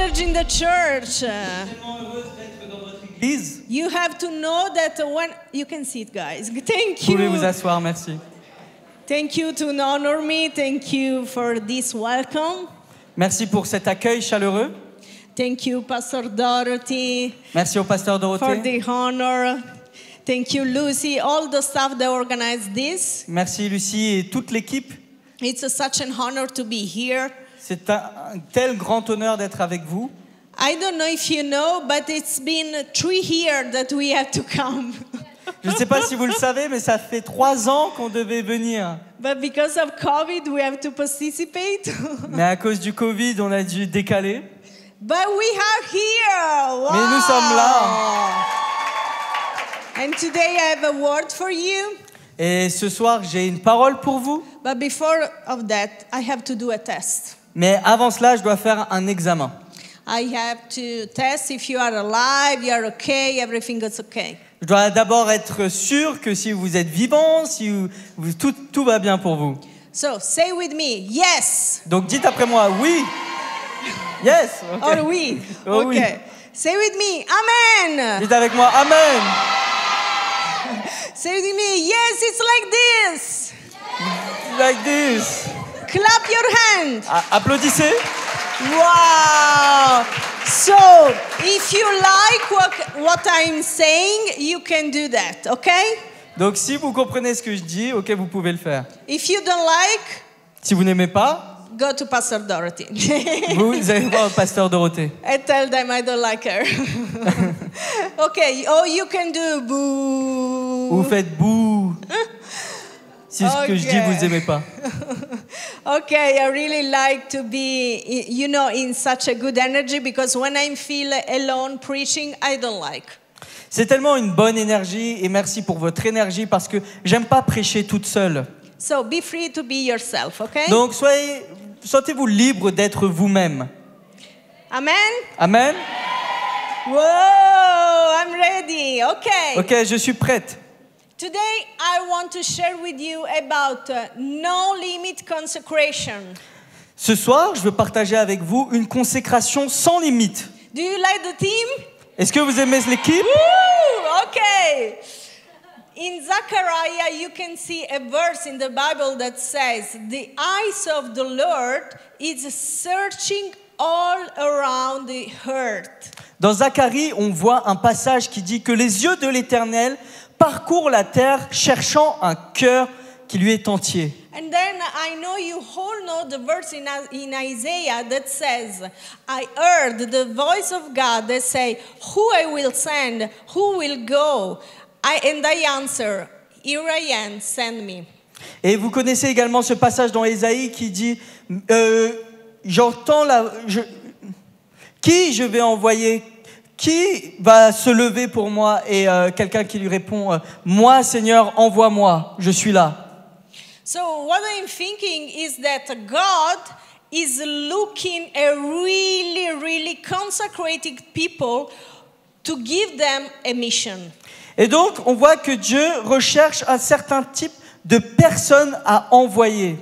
energy in the church. Église. You have to know that when you can see it, guys. Thank Vous pouvez vous you. asseoir, merci. Thank you to honor me. Thank you for this welcome. Merci pour cet accueil chaleureux. Thank you, Pastor Dorothy, Merci au pasteur for Dorothée. the honor. Thank you, Lucy, all the staff that organized this. Merci Lucie et toute l'équipe. It's such an honor to be here. C'est un tel grand honneur d'être avec vous. I don't know if you know, but it's been 3 years that we have to come. Je ne sais pas si vous le savez, mais ça fait 3 ans qu'on devait venir. But because of COVID, we have to participate. Mais à cause du Covid, on a dû décaler. But we are here. Wow. Mais nous sommes là. And today I have a word for you. Et ce soir, j'ai une parole pour vous. But before of that, I have to do a test. Mais avant cela, je dois faire un examen. I have to test if you are alive, you are okay, everything is okay. Je dois d'abord être sûr que si vous êtes vivant, tout va bien pour vous. So say with me, yes. Donc dites après moi, oui. Yes. Okay. Or we. Oh, oui. Okay. Say with me, amen. Dites avec moi, amen. Say with me, yes, it's like this. Like this. Clap your hand. Applaudissez. Wow. So, if you like what I'm saying, you can do that, okay? Donc si vous comprenez ce que je dis, ok, vous pouvez le faire. If you don't like, Si vous n'aimez pas, go to Pastor Dorothy. vous allez voir le pasteur Dorothée. I tell them I don't like her. Okay, oh, you can do boo. Vous faites bouh. Si ce que je dis, vous n'aimez pas. Okay, I really like to be, in such a good energy because when I feel alone preaching, I don't like. C'est tellement une bonne énergie et merci pour votre énergie parce que j'aime pas prêcher toute seule. So be free to be yourself, okay? Donc sentez-vous libre d'être vous-même. Amen? Amen. Whoa, I'm ready. Okay. Ok, je suis prête. Today I want to share with you about no limit consecration. Ce soir, je veux partager avec vous une consécration sans limite. Do you like the theme? Est-ce que vous aimez l'équipe? Woo! Okay. In Zechariah, you can see a verse in the Bible that says, "The eyes of the Lord is searching all around the earth." Dans Zacharie, on voit un passage qui dit que les yeux de l'Éternel parcourent la terre cherchant un cœur qui lui est entier. And then I know you all know the verse in Isaiah that says, I heard the voice of God that say, who I will send, who will go? And I answer, here I am, send me. Et vous connaissez également ce passage dans Ésaïe qui dit, qui je vais envoyer? Qui va se lever pour moi? Et quelqu'un qui lui répond, moi Seigneur, envoie-moi, je suis là. So what I'm thinking is that God is looking at really consecrated people to give them a mission. Et donc, on voit que Dieu recherche un certain type de personnes à envoyer.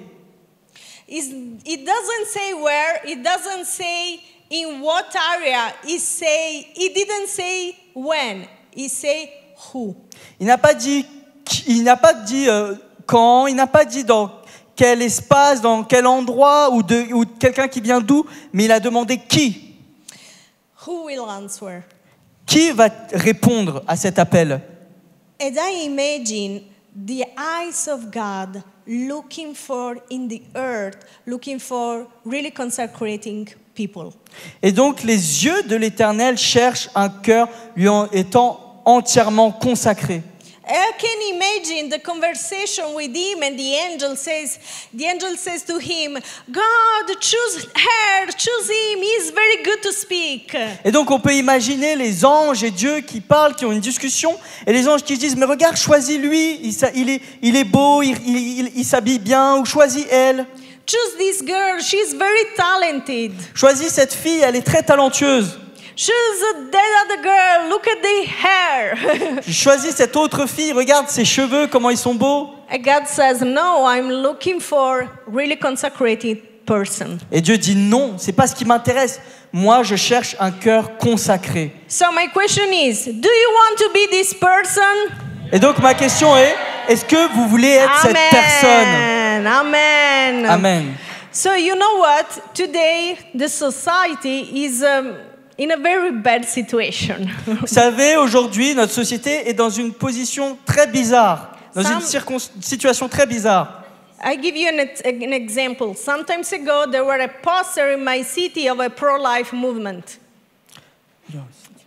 It doesn't say where, it doesn't say in what area, it didn't say when, it say who. Il n'a pas dit quand, il n'a pas dit dans quel espace, dans quel endroit ou quelqu'un qui vient d'où, mais il a demandé qui. Who will answer? Qui va répondre à cet appel? And I imagine the eyes of God looking for in the earth, looking for really consecrating people. Et donc les yeux de l'Éternel cherchent un cœur lui étant entièrement consacré. I can imagine the conversation with him, and the angel says to him, God, choose her, choose him, he's very good to speak. Et donc on peut imaginer les anges et Dieu qui parlent, qui ont une discussion, et les anges qui disent, mais regarde, choisis-lui, il est beau, il s'habille bien, ou choisis elle. Choose this girl, she's very talented. Choisis cette fille, elle est très talentueuse. Choose that other girl, look at the hair. Choisis cette autre fille, regarde ses cheveux, comment ils sont beaux. And God says, no, I'm looking for really consecrated person. Et Dieu dit non, c'est pas ce qui m'intéresse. Moi, je cherche un cœur consacré. So my question is, do you want to be this person? Et donc ma question est-ce que vous voulez être cette personne? Amen. Amen. So you know what? Today the society is in a very bad situation. Vous savez, aujourd'hui, notre société est dans une position très bizarre, dans une situation très bizarre. I give you an example. Some time ago, there were a poster in my city of a pro-life movement.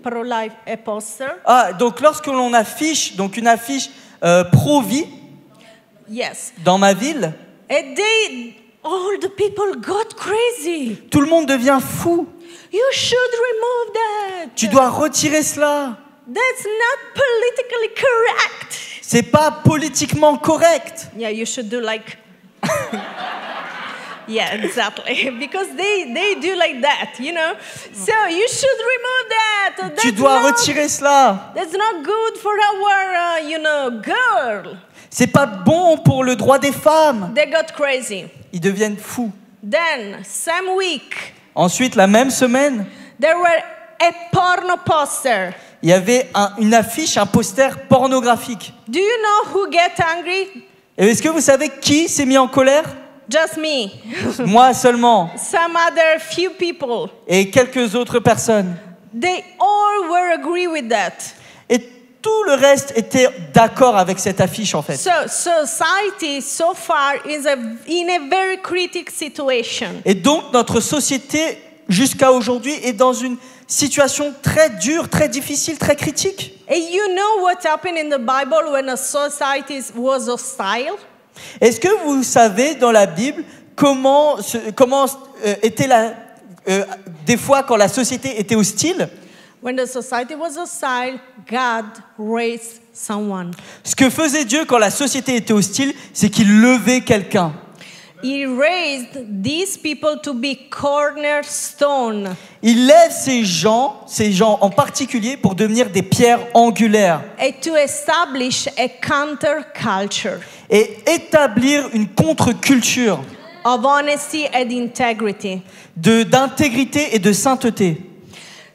Pro-life, a poster. Ah, donc lorsque l'on affiche, donc une affiche pro-vie, Yes. dans ma ville, And all the people got crazy. tout le monde devient fou. You should remove that. Tu dois retirer cela. That's not politically correct. C'est pas politiquement correct. Yeah, you should do like. Yeah, exactly. Because they do like that, you know. So you should remove that. Tu dois retirer cela. That's not good for our, girl. C'est pas bon pour le droit des femmes. They got crazy. Ils deviennent fous. Then, same week, Ensuite, la même semaine, there were a porno poster. il y avait une affiche, un poster pornographique. Do you know who get angry? Et est-ce que vous savez qui s'est mis en colère? Just me. Moi seulement. Some other few people. Et quelques autres personnes. They all were agree with that. Et tout le reste était d'accord avec cette affiche en fait. So society so far is in a very critical situation. Et donc notre société jusqu'à aujourd'hui est dans une situation très dure, très difficile, très critique. And you know what happened in the Bible when a society was hostile? Est-ce que vous savez dans la Bible comment était des fois quand la société était hostile? When the society was hostile, God raised someone. Ce que faisait Dieu quand la société était hostile, c'est qu'il levait quelqu'un. He raised these people to be cornerstone. Il lève ces gens en particulier pour devenir des pierres angulaires And to establish a counterculture et établir une contre-culture of honesty and integrity. d'intégrité et de sainteté.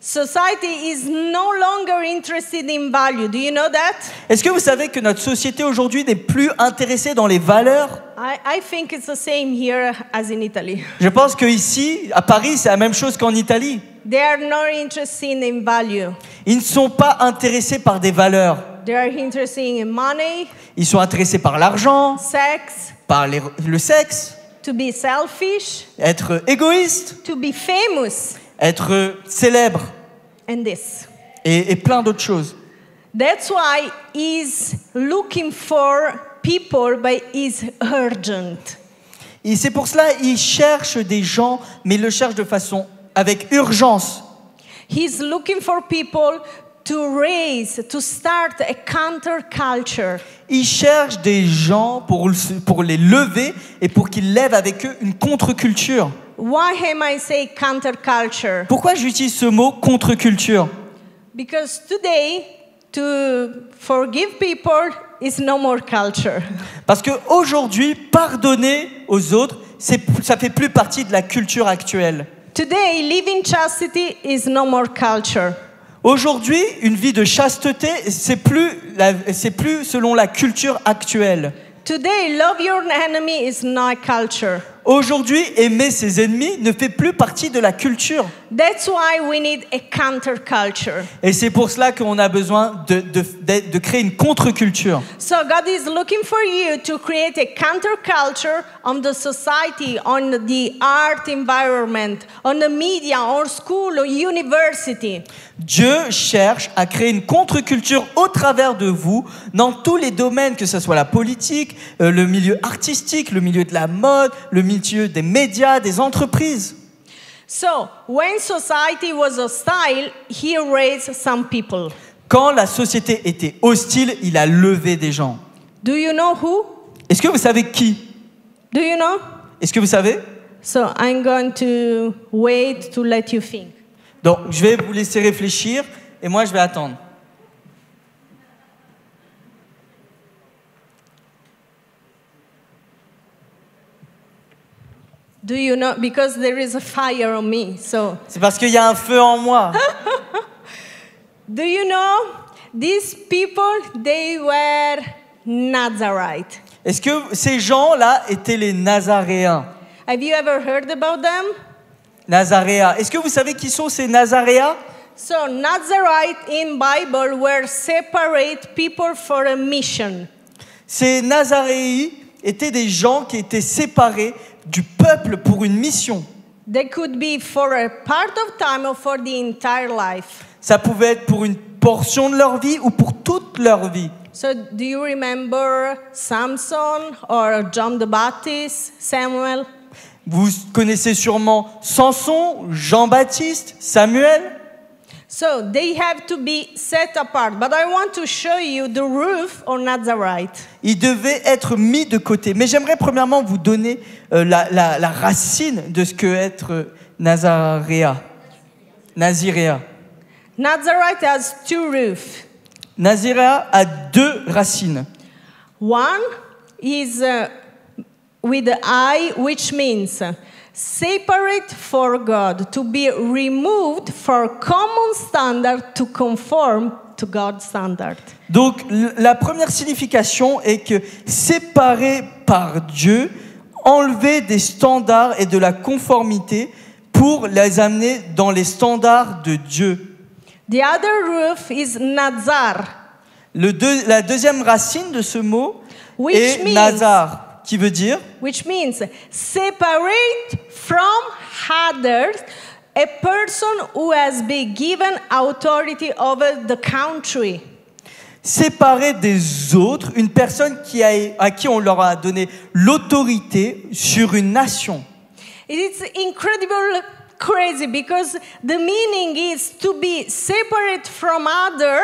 Society is no longer interested in value. Do you know that? Est-ce que vous savez que notre société aujourd'hui n'est plus intéressée dans les valeurs? I think it's the same here as in Italy. Je pense qu'ici, à Paris, c'est la même chose qu'en Italie. They are not interested in value. Ils ne sont pas intéressés par des valeurs. They are interested in money, Ils sont intéressés par l'argent, sex, par le sexe, to be selfish, être égoïste, to be famous, être célèbre and this. et plein d'autres choses. That's why he's looking for people, but is urgent. Et c'est pour cela qu'ils cherchent des gens, mais ils le cherchent de façon avec urgence. He's looking for people to start a counterculture. Ils cherchent des gens pour les lever et pour qu'ils lèvent avec eux une contre-culture. Why am I saying counterculture? Pourquoi j'utilise ce mot contre-culture? Because today, to forgive people is no more culture. Parce qu'aujourd'hui, pardonner aux autres, ça fait plus partie de la culture actuelle. Today, living chastity is no more culture. Aujourd'hui, une vie de chasteté, c'est plus selon la culture actuelle. Today, love your enemy is not culture. Aujourd'hui, aimer ses ennemis ne fait plus partie de la culture. That's why we need a counterculture. Et c'est pour cela qu'on a besoin de créer une contre-culture. So God is looking for you to create a counterculture on the society, on the art environment, on the media, on school, or university. Dieu cherche à créer une contre-culture au travers de vous, dans tous les domaines, que ce soit la politique, le milieu artistique, le milieu de la mode, le milieu des médias, des entreprises. So, when society was hostile, he raised some people. Quand la société était hostile, il a levé des gens. Do you know who? Est-ce que vous savez qui? Do you know? Est-ce que vous savez? So, I'm going to wait to let you think. Donc, je vais vous laisser réfléchir et moi, je vais attendre. Do you know? Because there is a fire on me. So, C'est parce qu'il y a un feu en moi. do you know? These people, they were Nazarite. Est-ce que ces gens-là étaient les Nazaréens? Have you ever heard about them? Nazaréens. Est-ce que vous savez qui sont ces Nazaréens? So Nazarite in Bible were separate people for a mission. Ces Nazaréens étaient des gens qui étaient séparés du peuple pour une mission. They could be for a part of time or for the entire life. Ça pouvait être pour une portion de leur vie ou pour toute leur vie. So do you remember Samson or John the Baptist, Samuel? Vous connaissez sûrement Samson, Jean-Baptiste, Samuel. So they have to be set apart. But I want to show you the roof on Nazarite. Ils devaient être mis de côté. Mais j'aimerais premièrement vous donner la racine de ce que être Nazaréen. Naziréen. Nazarite has two roofs. Naziréen a deux racines. One is with the I, which means separate for God, to be removed for common standard to conform to God's standard. Donc la première signification est que séparé par Dieu, enlever des standards et de la conformité pour les amener dans les standards de Dieu. The other roof is Nazar, La deuxième racine de ce mot Which est means- Nazar, qui veut dire which means separate from others, a person who has been given authority over the country. séparer des autres, une personne à qui on leur a donné l'autorité sur une nation. It is incredible crazy because the meaning is to be separate from other.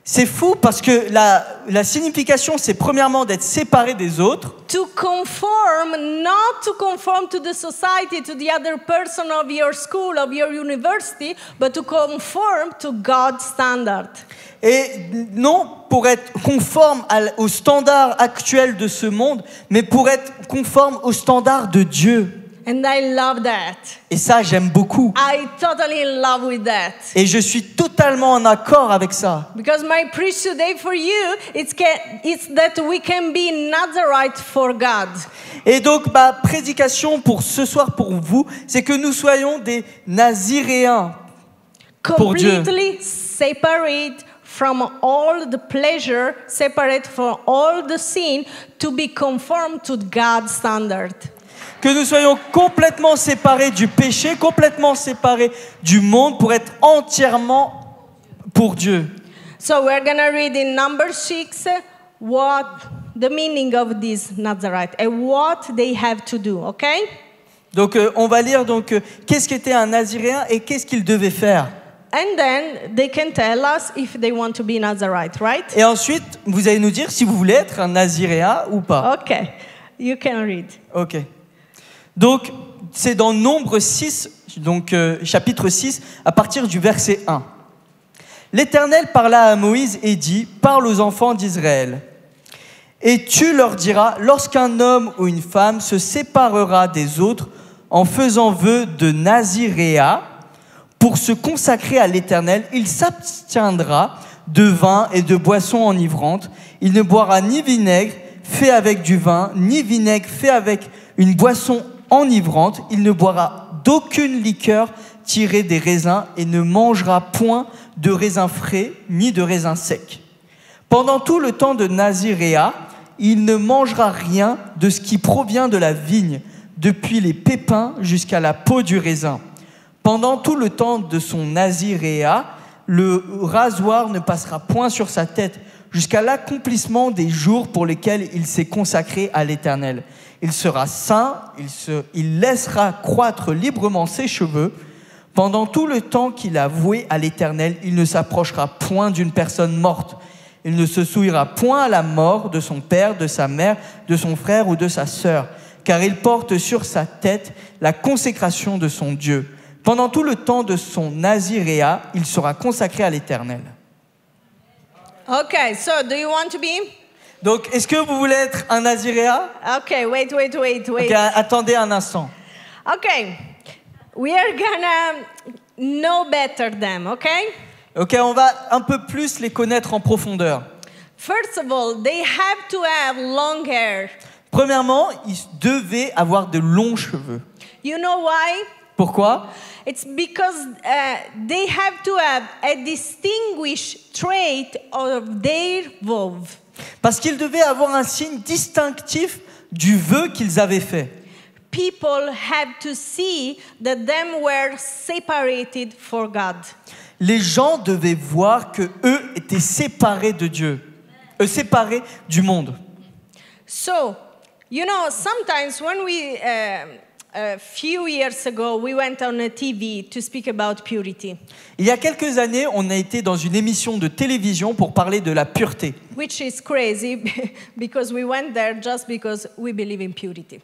C'est fou parce que la signification, c'est premièrement d'être séparé des autres, To conform, not to conform to the society, to the other person of your school, of your university, but to conform to God's standard. et non pour être conforme aux standards actuels de ce monde, mais pour être conforme aux standards de Dieu. And I love that. Et ça, j'aime beaucoup. I totally in love with that. Et je suis totalement en accord avec ça. Because my preach today for you, it's that we can be Nazarite for God. Et donc, ma prédication pour ce soir pour vous, c'est que nous soyons des Naziréens pour Dieu. Completely separate from all the pleasure, separate from all the sin, to be conformed to God's standard. Que nous soyons complètement séparés du péché, complètement séparés du monde pour être entièrement pour Dieu. So we're going to read in number 6 what the meaning of this Nazarite and what they have to do, okay? Donc on va lire qu'est-ce qu'était un Naziréen et qu'est-ce qu'il devait faire. And then they can tell us if they want to be Nazarite, right? Et ensuite, vous allez nous dire si vous voulez être un Naziréen ou pas. Okay, you can read. Ok. Donc, c'est dans Nombre 6, chapitre 6, à partir du verset 1. L'Éternel parla à Moïse et dit, « Parle aux enfants d'Israël. Et tu leur diras, lorsqu'un homme ou une femme se séparera des autres en faisant vœu de Naziréa, pour se consacrer à l'Éternel, il s'abstiendra de vin et de boissons enivrantes. Il ne boira ni vinaigre fait avec du vin, ni vinaigre fait avec une boisson enivrante. Il ne boira d'aucune liqueur tirée des raisins et ne mangera point de raisins frais ni de raisins secs. Pendant tout le temps de Naziréa, il ne mangera rien de ce qui provient de la vigne, depuis les pépins jusqu'à la peau du raisin. Pendant tout le temps de son Naziréa, le rasoir ne passera point sur sa tête, jusqu'à l'accomplissement des jours pour lesquels il s'est consacré à l'Éternel. Il sera saint, il laissera croître librement ses cheveux. Pendant tout le temps qu'il a voué à l'Éternel, il ne s'approchera point d'une personne morte. Il ne se souillera point à la mort de son père, de sa mère, de son frère ou de sa sœur, car il porte sur sa tête la consécration de son Dieu. Pendant tout le temps de son Naziréa, il sera consacré à l'Éternel. Okay, so do you want to be? Donc, est-ce que vous voulez être un Naziréa? Okay, wait. Ok, attendez un instant. Okay, we are gonna know better them, okay? Ok, on va un peu plus les connaître en profondeur. First of all, they have to have long hair. Premièrement, ils devaient avoir de longs cheveux. You know why? Pourquoi? It's because they have to have a distinguished trait of their vow. Parce qu'ils devaient avoir un signe distinctif du vœu qu'ils avaient fait. People had to see that them were separated for God. Les gens devaient voir que eux étaient séparés de Dieu, séparés du monde. So, you know, sometimes when we, a few years ago, we went on a TV to speak about purity, Il y a quelques années, on a été dans une émission de télévision pour parler de la pureté. which is crazy because we went there just because we believe in purity.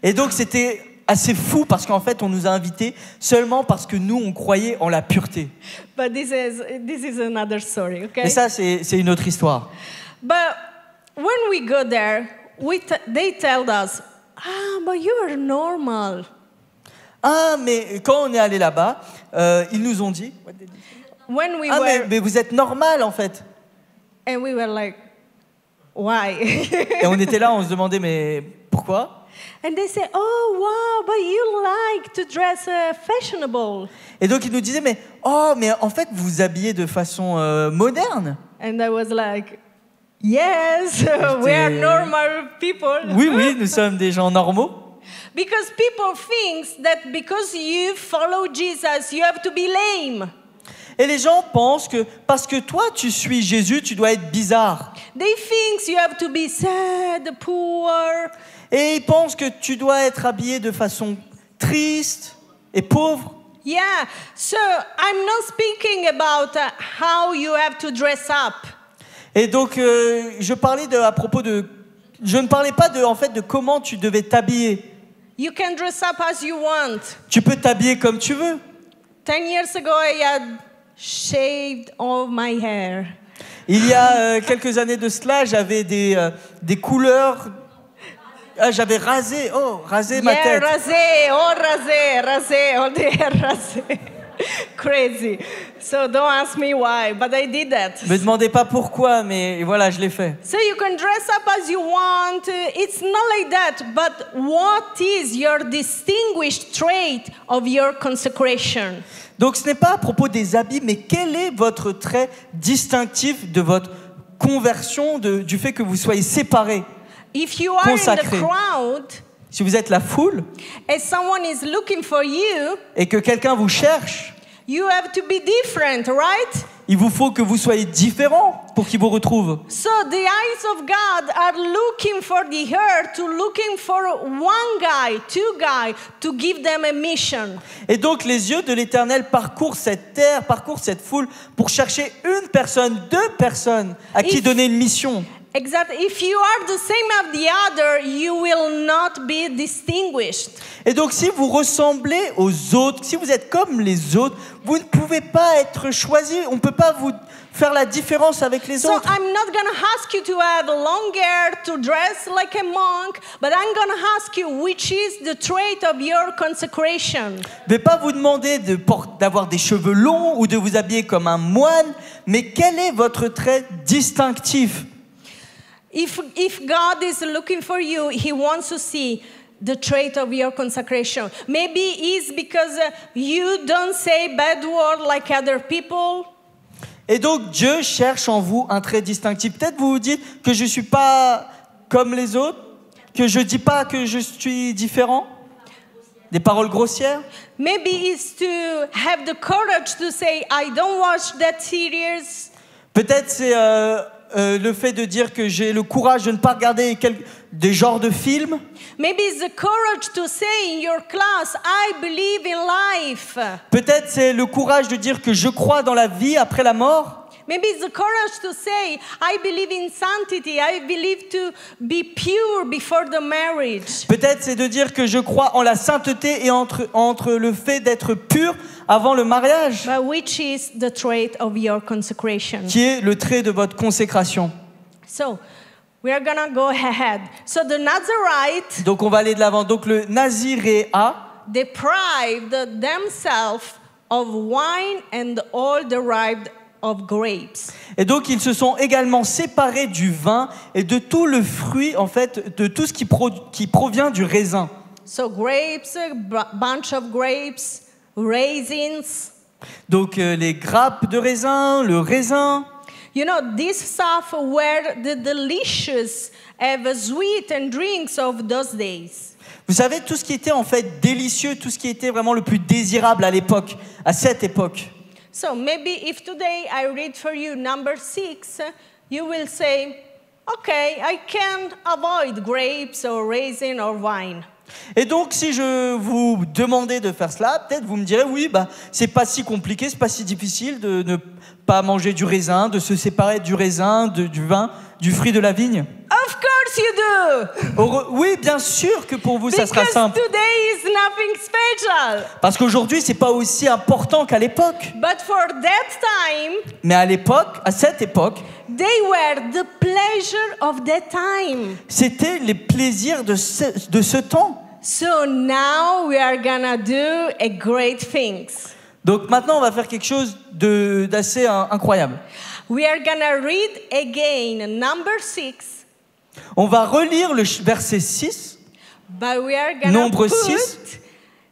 Et donc c'était assez fou parce qu'en fait, on nous a invités seulement parce que nous, on croyait en la pureté. But this is another story, okay? Et ça, c'est une autre histoire. But when we go there, they tell us, but you are normal. Ah, mais quand on est allé là-bas, ils nous ont dit... When we Ah, were, mais vous êtes normal, en fait. and we were like, why? Et on était là, on se demandait, mais pourquoi? And they say, oh, wow, but you like to dress fashionable. Et donc, ils nous disaient, mais en fait, vous vous habillez de façon moderne. And I was like, yes, we are normal people. Oui, oui, nous sommes des gens normaux. Because people think that because you follow Jesus, you have to be lame. Et les gens pensent que parce que toi, tu suis Jésus, tu dois être bizarre. They think you have to be sad, poor. Et ils pensent que tu dois être habillé de façon triste et pauvre. Yeah, so I'm not speaking about how you have to dress up. Et donc, je ne parlais pas de comment tu devais t'habiller. You can dress up as you want. Tu peux t'habiller comme tu veux. 10 years ago, I had shaved all my hair. Il y a quelques années de cela, j'avais des couleurs. Ah, j'avais rasé ma tête. Rasé, all the hair rasé. Crazy. So don't ask me why, but I did that. Me demandez pas pourquoi, mais voilà, je l'ai fait. So you can dress up as you want. It's not like that, but what is your distinguished trait of your consecration? Donc ce n'est pas à propos des habits, mais quel est votre trait distinctif de votre conversion, du fait que vous soyez séparés, If you are in the consacrés. crowd Si vous êtes la foule and someone is looking for you, et que quelqu'un vous cherche, you have to be different, right? il vous faut que vous soyez différents pour qu'il vous retrouve. So the eyes of God are looking for the earth, looking for one guy, two guys, to give them a mission. Et donc les yeux de l'Éternel parcourent cette terre, parcourent cette foule pour chercher une personne, deux personnes à qui donner une mission. Exactly. If you are the same as the other, you will not be distinguished. Et donc si vous ressemblez aux autres, si vous êtes comme les autres, vous ne pouvez pas être choisi. On ne peut pas vous faire la différence avec les So autres. I'm not going to ask you to have long hair, to dress like a monk, but I'm going to ask you which is the trait of your consecration. Je ne vais pas vous demander d'avoir des cheveux longs ou de vous habiller comme un moine, mais quel est votre trait distinctif? If God is looking for you, He wants to see the trait of your consecration. Maybe it's because you don't say bad words like other people. Et donc Dieu cherche en vous un trait distinctif. Peut-être vous vous dites que je ne suis pas comme les autres, que je ne dis pas que je suis différent. Des paroles grossières. Maybe it's to have the courage to say, I don't watch that series. Peut-être c'est le fait de dire que j'ai le courage de ne pas regarder des genres de films. Maybe it's the courage to say in your class, I believe in life. Peut-être c'est le courage de dire que je crois dans la vie après la mort. Maybe it's the courage to say, I believe in sanctity. I believe to be pure before the marriage. Peut-être c'est de dire que je crois en la sainteté et entre le fait d'être pur avant le mariage, But which is the trait of your consecration? qui est le trait de votre consécration. So, we are gonna go ahead. So the Nazarite, Donc on va aller de l'avant. Donc le naziréa, deprived themselves of wine and all derived of grapes. Et donc ils se sont également séparés du vin et de tout le fruit, en fait, de tout ce qui provient du raisin. So grapes, a bunch of grapes, raisins. Donc les grappes de raisin, le raisin. You know, this stuff were the delicious, sweet and drinks of those days. Vous savez, tout ce qui était en fait délicieux, tout ce qui était vraiment le plus désirable à l'époque, à cette époque. So maybe if today I read for you number 6, you will say, okay, I can't avoid grapes or raisin or wine. Et donc, si je vous demandais de faire cela, peut-être vous me direz, oui, bah, c'est pas si compliqué, c'est pas si difficile de ne pas manger du raisin, de se séparer du raisin, du vin, du fruit de la vigne. Of course you do! Oui, bien sûr que pour vous, ça sera Because simple. today is nothing special. Parce qu'aujourd'hui, c'est pas aussi important qu'à l'époque. But for that time, Mais à l'époque, à cette époque, they were the pleasure of that time. c'était les plaisirs de ce temps. So now we are gonna do a great things. Donc maintenant, on va faire quelque chose d'assez incroyable. We are gonna read again number 6. On va relire le verset 6, But we are gonna Nombre put 6.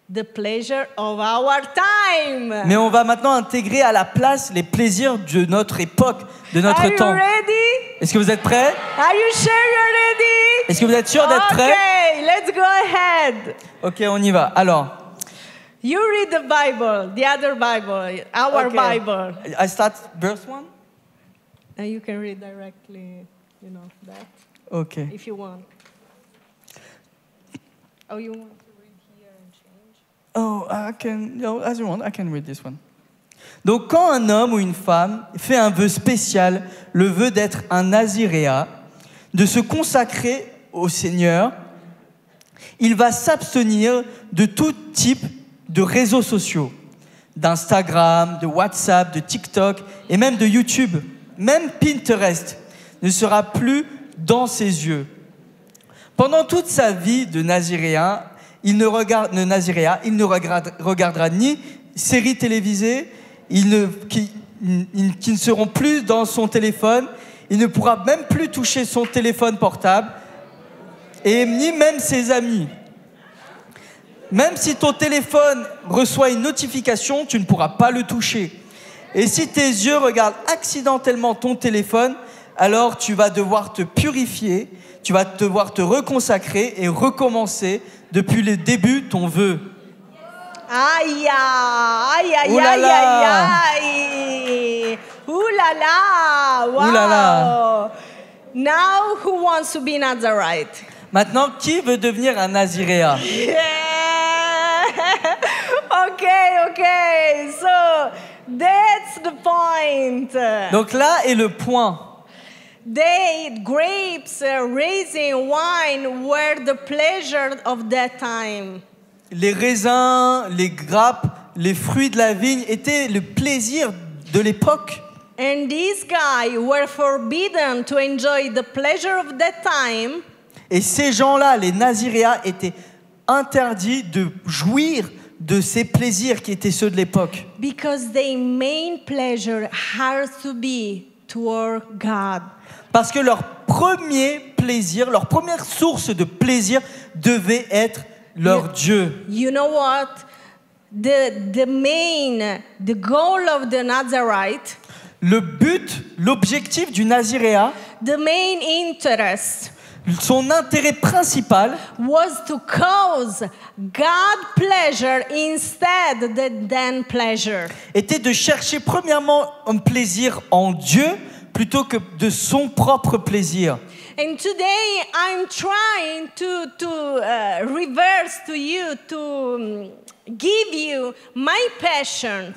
the pleasure of our time. mais on va maintenant intégrer à la place les plaisirs de notre époque, de notre Are you temps. ready? Est-ce que vous êtes prêts? Are you sure you're ready? Est-ce que vous êtes sûr d'être prêts? Okay, let's go ahead. Ok, on y va. Alors, You read the Bible, the other Bible, our ok. Bible. I start verse 1? And you can read directly, you know, that, Ok. if you want. Oh, you want to read here and change? Oh, I can, no, as you want, I can read this one. Donc, quand un homme ou une femme fait un vœu spécial, le vœu d'être un naziréa, de se consacrer au Seigneur, il va s'abstenir de tout type de réseaux sociaux, d'Instagram, de WhatsApp, de TikTok et même de YouTube. Même Pinterest ne sera plus dans ses yeux. Pendant toute sa vie de naziréen, il ne regardera ni séries télévisées, qui ne seront plus dans son téléphone, il ne pourra même plus toucher son téléphone portable, et ni même ses amis. Même si ton téléphone reçoit une notification, tu ne pourras pas le toucher. Et si tes yeux regardent accidentellement ton téléphone, alors tu vas devoir te purifier, tu vas devoir te reconsacrer et recommencer depuis le début ton vœu. Aïe, aïe, aïe, Ouh là aïe, là. aïe, aïe. Ouh là là, wow. Ouh là là. Now, who wants to be Nazarite? Maintenant, qui veut devenir un naziréa? Yeah. Okay. So that's the point. Donc là est le point. Grapes, raisin, wine were the pleasure of that time. Les raisins, les grappes, les fruits de la vigne étaient le plaisir de l'époque. And these guys were forbidden to enjoy the pleasure of that time. Et ces gens-là, les naziréas, étaient interdits de jouir de ces plaisirs qui étaient ceux de l'époque. Because their main pleasure has to be toward God. Parce que leur premier plaisir, leur première source de plaisir devait être leur Dieu. You know what? The goal of the Nazarite, Le but, l'objectif du naziréa, the main interest son intérêt principal, was to cause God pleasure instead than pleasure. était de chercher premièrement un plaisir en Dieu plutôt que de son propre plaisir. And today I'm trying to reverse to you, to give you my passion.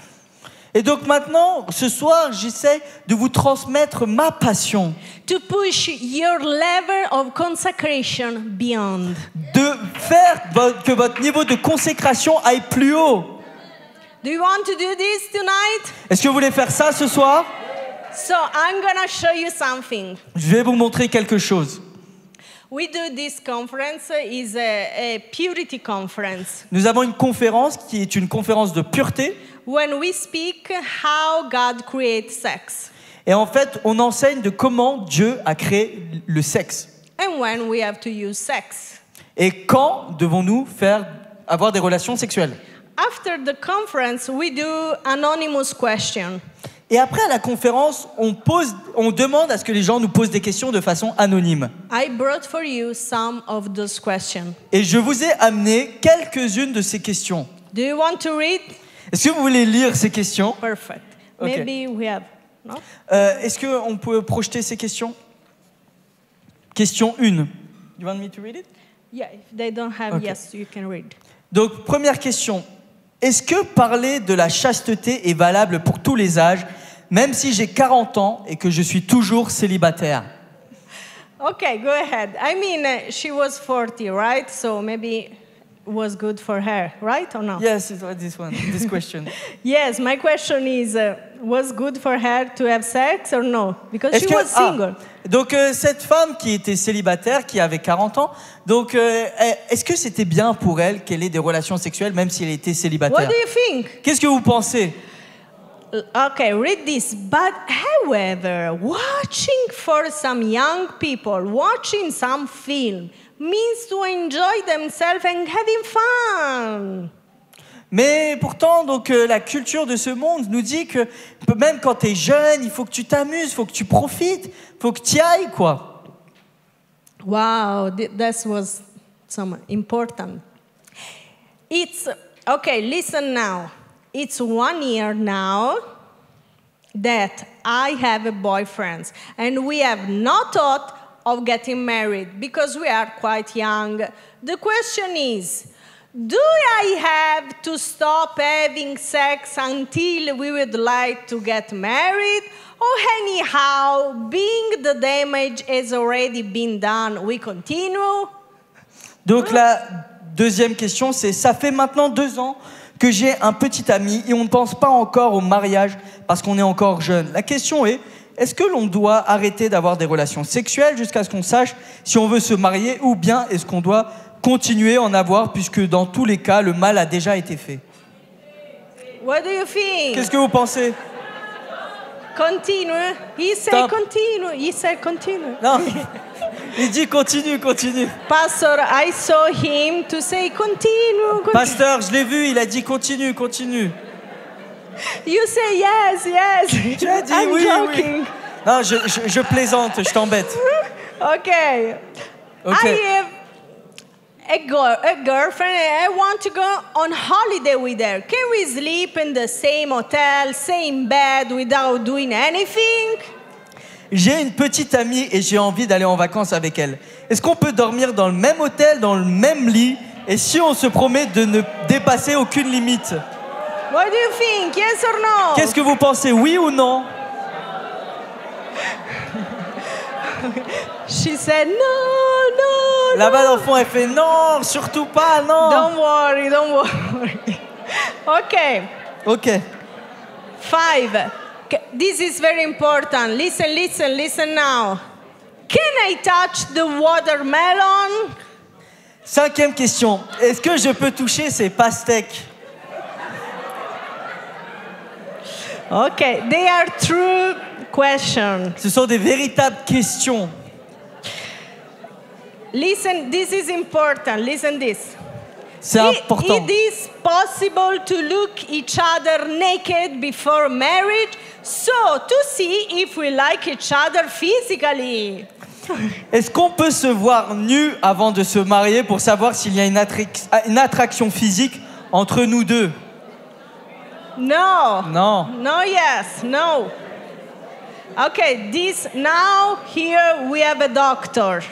Et donc maintenant, ce soir, j'essaie de vous transmettre ma passion, To push your level of consecration beyond. de faire que votre niveau de consécration aille plus haut. Do you want to do this tonight? Est-ce que vous voulez faire ça ce soir? So I'm gonna show you something. Je vais vous montrer quelque chose. We do this conference is a purity conference. Nous avons une conférence qui est une conférence de pureté. When we speak how God creates sex. Et en fait, on enseigne de comment Dieu a créé le sexe. And when we have to use sex. Et quand devons-nous avoir des relations sexuelles? After the conference, we do anonymous question. Et après à la conférence, on demande à ce que les gens nous posent des questions de façon anonyme. I brought for you some of those questions. Et je vous ai amené quelques-unes de ces questions. Do you want to read? Est-ce que vous voulez lire ces questions? Perfect. Okay. Maybe we have, no? Est-ce qu'on peut projeter ces questions? Question 1. You want me to read it? Yeah, if they don't have, Okay. yes, you can read. Donc, première question. Est-ce que parler de la chasteté est valable pour tous les âges, même si j'ai 40 ans et que je suis toujours célibataire? Okay, go ahead. I mean, she was 40, right? So maybe it was good for her, right or no? Yes, it was this question. Yes, my question is, was good for her to have sex or no? Because she was single. Donc cette femme qui était célibataire, qui avait 40 ans, donc est-ce que c'était bien pour elle qu'elle ait des relations sexuelles même si elle était célibataire? What do you think? Qu'est-ce que vous pensez? Okay, read this. But however, watching for some young people, watching some film, means to enjoy themselves and having fun. Mais pourtant, donc, la culture de ce monde nous dit que même quand tu es jeune, il faut que tu t'amuses, il faut que tu profites, il faut que tu y ailles, quoi. Wow, that was some important. It's, okay, listen now. It's 1 year now that I have a boyfriend, and we have not thought of getting married because we are quite young. The question is, do I have to stop having sex until we would like to get married? Or anyhow, being the damage has already been done, we continue? Donc la deuxième question, c'est ça fait maintenant 2 ans que j'ai un petit ami et on ne pense pas encore au mariage parce qu'on est encore jeune. La question est-ce que l'on doit arrêter d'avoir des relations sexuelles jusqu'à ce qu'on sache si on veut se marier ou bien est-ce qu'on doit continuer à en avoir puisque dans tous les cas, le mal a déjà été fait? What do you think? Qu'est-ce que vous pensez? Continue. He said Stop. continue. He said continue. Non, il dit continue. Pastor, I saw him to say continue. Pasteur, je l'ai vu, il a dit continue. You say yes. Tu as dit I'm oui. joking. Non, je plaisante, je t'embête. Okay. Ok. I have a girlfriend and I want to go on holiday with her. Can we sleep in the same hotel, same bed without doing anything? J'ai une petite amie et j'ai envie d'aller en vacances avec elle. Est-ce qu'on peut dormir dans le même hôtel, dans le même lit, et si on se promet de ne dépasser aucune limite? What do you think? Yes or no? Qu'est-ce que vous pensez, oui ou non? She said no. Là-bas dans le fond, elle fait non, surtout pas, non. Don't worry. Okay. Ok. 5. This is very important. Listen now. Can I touch the watermelon? 5e question. Est-ce que je peux toucher ces pastèques? Okay, they are true questions. Ce sont des véritables questions. Listen, this is important. Listen this. C'est important. It is possible to look each other naked before marriage, so to see if we like each other physically. Est-ce qu'on peut se voir nu avant de se marier pour savoir s'il y a une attraction physique entre nous deux? No. Non. No, yes, no. Okay, now here we have a doctor.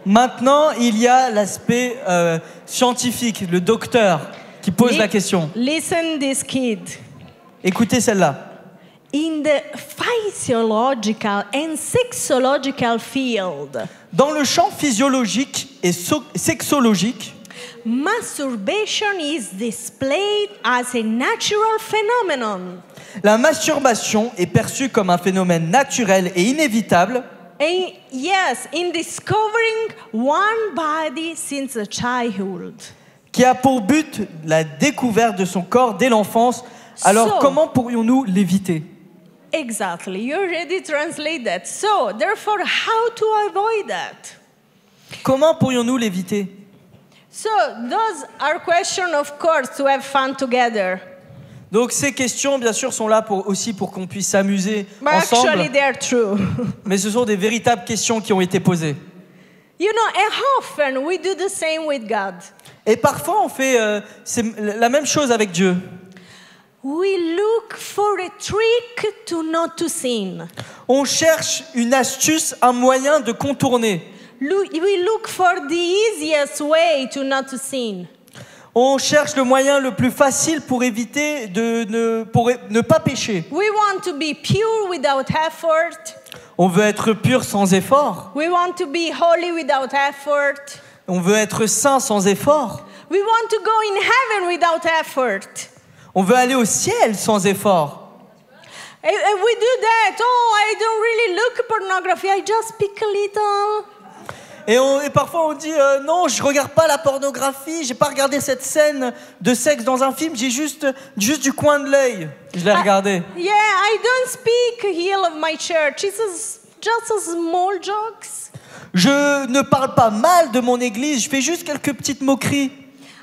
Maintenant, il y a l'aspect scientifique, le docteur qui pose la question. Listen this kid. Écoutez celle-là. In the physiological and sexological field, Dans le champ physiologique et sexologique, masturbation is displayed as a natural phenomenon. la masturbation est perçue comme un phénomène naturel et inévitable. And yes, in discovering one body since childhood. qui a pour but la découverte de son corps dès l'enfance. Alors So- comment pourrions-nous l'éviter? Exactly. You already translate that. So, therefore, how to avoid that? Comment pourrions-nous l'éviter? So, those are questions, of course, to have fun together. Donc ces questions, bien sûr, sont là aussi pour qu'on puisse s'amuser But ensemble. actually, they are true. Mais ce sont des véritables questions qui ont été posées. You know, and how often we do the same with God. Et parfois, on fait c'est la même chose avec Dieu. We look for a trick to not to sin. On cherche une astuce, un moyen de contourner. We look for the easiest way to not to sin. On cherche le moyen le plus facile pour éviter pour ne pas pécher. We want to be pure without effort. On veut être pur sans effort. We want to be holy without effort. On veut être saint sans effort. We want to go in heaven without effort. On veut aller au ciel sans effort. And we do that. Oh, I don't really look pornography. I just pick a little. Et parfois on dit non, je regarde pas la pornographie, j'ai pas regardé cette scène de sexe dans un film, j'ai juste du coin de l'œil. Je l'ai regardé. Yeah, I don't speak ill of my church. Just a small jokes. Je ne parle pas mal de mon église, je fais juste quelques petites moqueries.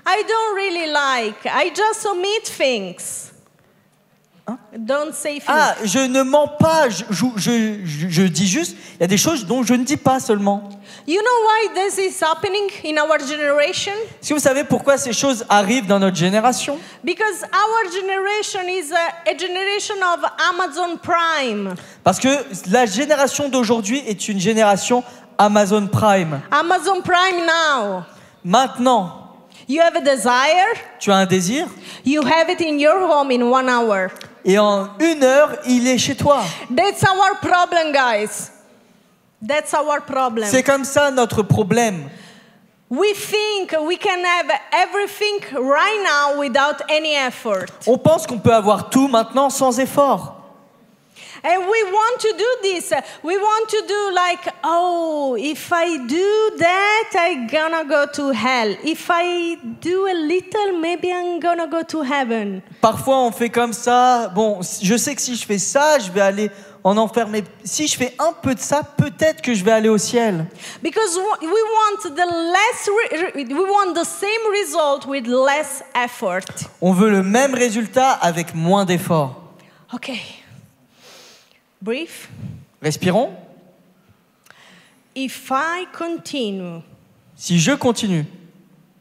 I don't really like. I just omit things. Don't say things. Ah, je ne mens pas, je dis juste, il y a des choses dont je ne dis pas seulement. You know why this is happening in our generation? Est-ce que vous savez pourquoi ces choses arrivent dans notre génération? Because our generation is a generation of Amazon Prime. Parce que la génération d'aujourd'hui est une génération Amazon Prime. Amazon Prime now. Maintenant, You have a desire, tu as un désir you have it in your home in 1 hour. et en 1 heure, il est chez toi. That's our problem, guys. That's our problem. C'est comme ça notre problème. We think we can have everything right now without any effort. On pense qu'on peut avoir tout maintenant sans effort. And we want to do this. We want to do like, oh, if I do that, I'm gonna go to hell. If I do a little, maybe I'm gonna go to heaven. Parfois, on fait comme ça. Bon, je sais que si je fais ça, je vais aller en enfer. Mais si je fais un peu de ça, peut-être que je vais aller au ciel. Because we want we want the same result with less effort. On veut le même résultat avec moins d'effort. Okay. Brief. Respirons. If I continue Si je continue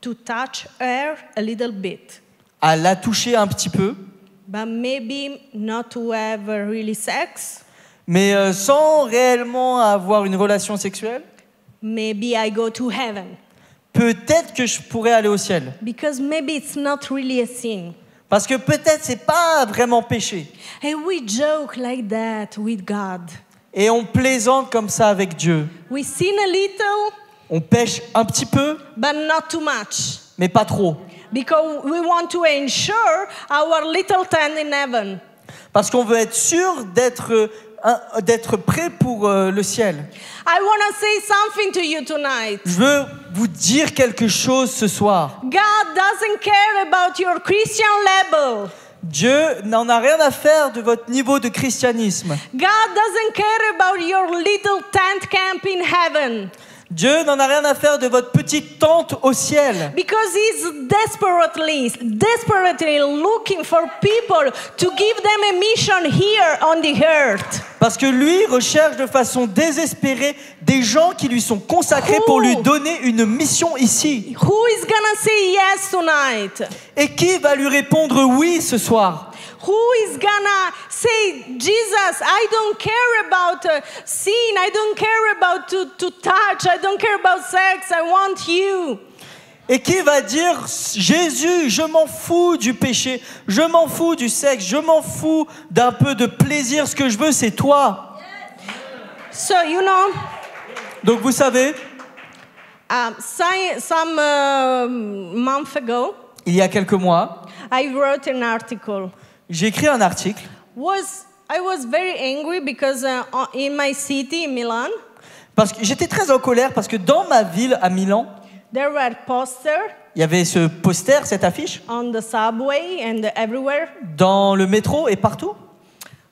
to touch her a little bit, à la toucher un petit peu, but maybe not to have really sex, mais sans réellement avoir une relation sexuelle, maybe I go to heaven. peut-être que je pourrais aller au ciel. Because maybe it's not really a sin. Parce que peut-être c'est pas vraiment péché. And we joke like that with God. Et on plaisante comme ça avec Dieu. We sin a little, On pêche un petit peu, but not too much. mais pas trop. Because we want to ensure our little tent in heaven. Parce qu'on veut être sûr d'être prêt pour le ciel. I want to say something to you tonight. Je veux vous dire quelque chose ce soir. God doesn't care about your Christian level. Dieu n'en a rien à faire de votre niveau de christianisme. God doesn't care about your little tent camp in heaven. Dieu n'en a rien à faire de votre petite tente au ciel. Because he's desperately looking for people to give them a mission here on the earth. Parce que lui recherche de façon désespérée des gens qui lui sont consacrés pour lui donner une mission ici. Who is gonna say yes tonight? Et qui va lui répondre oui ce soir? Who is gonna say, Jesus, I don't care about sin, I don't care about to touch, I don't care about sex, I want you. Et qui va dire, Jésus, je m'en fous du péché, je m'en fous du sexe, je m'en fous d'un peu de plaisir, ce que je veux c'est toi. So, you know, Donc vous savez, some month ago, il y a quelques mois, I wrote an article. j'ai écrit un article. I was very angry because in my city, in Milan, Parce que j'étais très en colère parce que dans ma ville, à Milan, there were posters il y avait ce poster, cette affiche, on the subway and everywhere dans le métro et partout,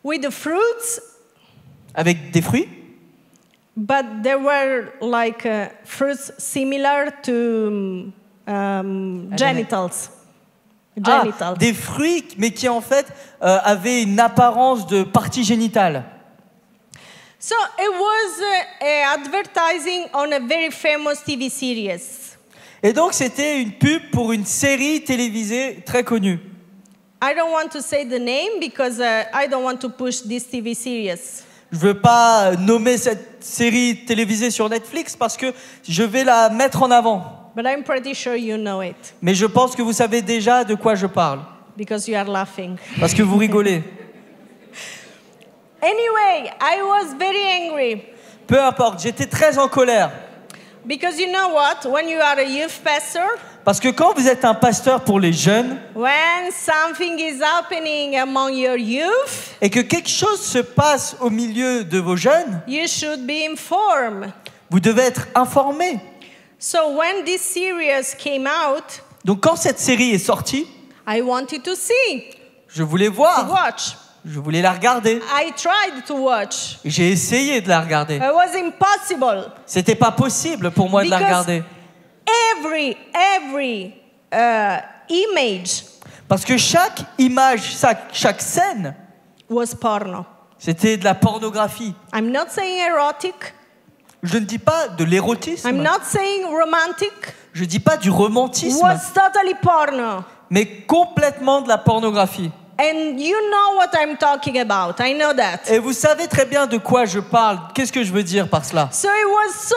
with the fruits, avec des fruits. but there were like fruits similar to genitals. Ah, Genitals. des fruits, mais qui en fait avaient une apparence de partie génitale. So it was advertising on a very famous TV series. Et donc c'était une pub pour une série télévisée très connue. I don't want to say the name because I don't want to push this TV series. Je veux pas nommer cette série télévisée sur Netflix parce que je vais la mettre en avant. But I'm pretty sure you know it Mais je pense que vous savez déjà de quoi je parle. because you are laughing. Parce que vous rigolez. Anyway, I was very angry Peu importe, j'étais très en colère. because you know what? When you are a youth pastor, Parce que quand vous êtes un pasteur pour les jeunes when something is happening among your youth, et que quelque chose se passe au milieu de vos jeunes, you should be informed. vous devez être informés. So when this series came out, Donc quand cette série est sortie, I wanted to see, je voulais to voir, watch. je voulais la regarder. I tried to watch. J'ai essayé de la regarder. It was impossible. C'était pas possible pour moi de la Because- regarder. Every image Parce que chaque image, chaque scène, was porno. c'était de la pornographie. I'm not saying erotic. Je ne dis pas de I'm l'érotisme, not saying romantic. je dis pas du It romantisme, was totally porno. mais complètement de la pornographie. And you know what I'm talking about. I know that. Et vous savez très bien de quoi je parle. Qu'est-ce que je veux dire par cela? So I was so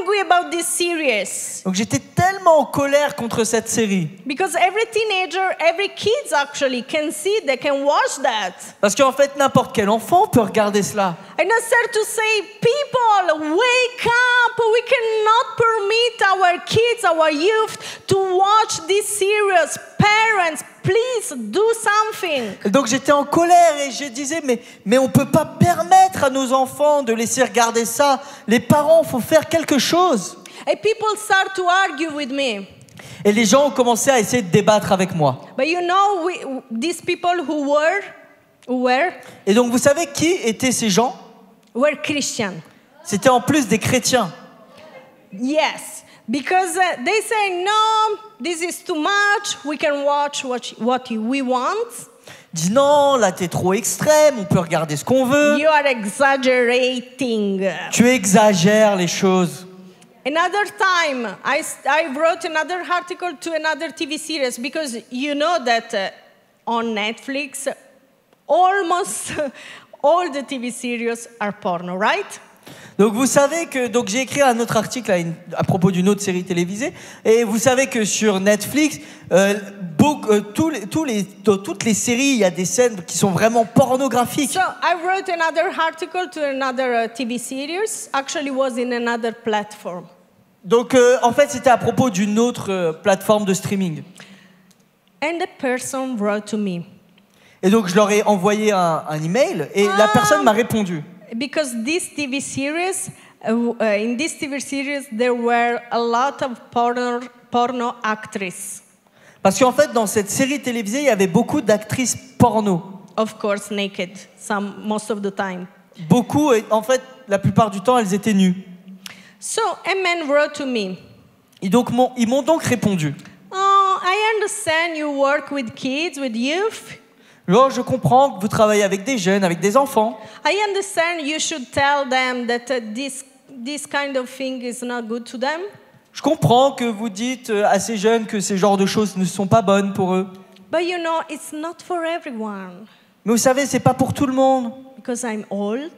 angry about this series. Donc j'étais tellement en colère contre cette série. Because every teenager, every kids actually can see, they can watch that. Parce qu'en fait, n'importe quel enfant peut regarder cela. And I started to say, people, wake up. We cannot permit our kids, our youth to watch this series. Parents, please do something. Et donc j'étais en colère et je disais, mais on ne peut pas permettre à nos enfants de laisser regarder ça. Les parents, il faut faire quelque chose. And people start to argue with me. Et les gens ont commencé à essayer de débattre avec moi. But you know, these people who were Et donc vous savez qui étaient ces gens? Christian. C'était en plus des chrétiens. Yes, because they say, no, this is too much. We can watch what we want. Ils disent non, là t'es trop extrême, on peut regarder ce qu'on veut. You are exaggerating. Tu exagères les choses. Another time, I wrote another article to another TV series because you know that on Netflix, almost all the TV series are porno, right? Donc vous savez que j'ai écrit un autre article à propos d'une autre série télévisée et vous savez que sur Netflix dans toutes les séries il y a des scènes qui sont vraiment pornographiques. So I wrote another article to another TV series. Actually, was in another platform. Donc en fait c'était à propos d'une autre plateforme de streaming. And the person wrote to me Et donc je leur ai envoyé un email et la personne m'a répondu. because this TV series, in this TV series, there were a lot of porno actresses. Parce qu'en fait dans cette série télévisée il y avait beaucoup d'actrices porno. Of course, naked. Most of the time. Beaucoup, et en fait la plupart du temps elles étaient nues. So a man wrote to me. Et donc ils m'ont donc répondu. Oh, I understand you work with kids, with youth. Oh, je comprends que vous travaillez avec des jeunes, avec des enfants. I understand you should tell them that this kind of thing is not good to them. Je comprends que vous dites à ces jeunes que ces genres de choses ne sont pas bonnes pour eux. But you know, it's not for everyone. Mais vous savez, c'est pas pour tout le monde. Because I'm old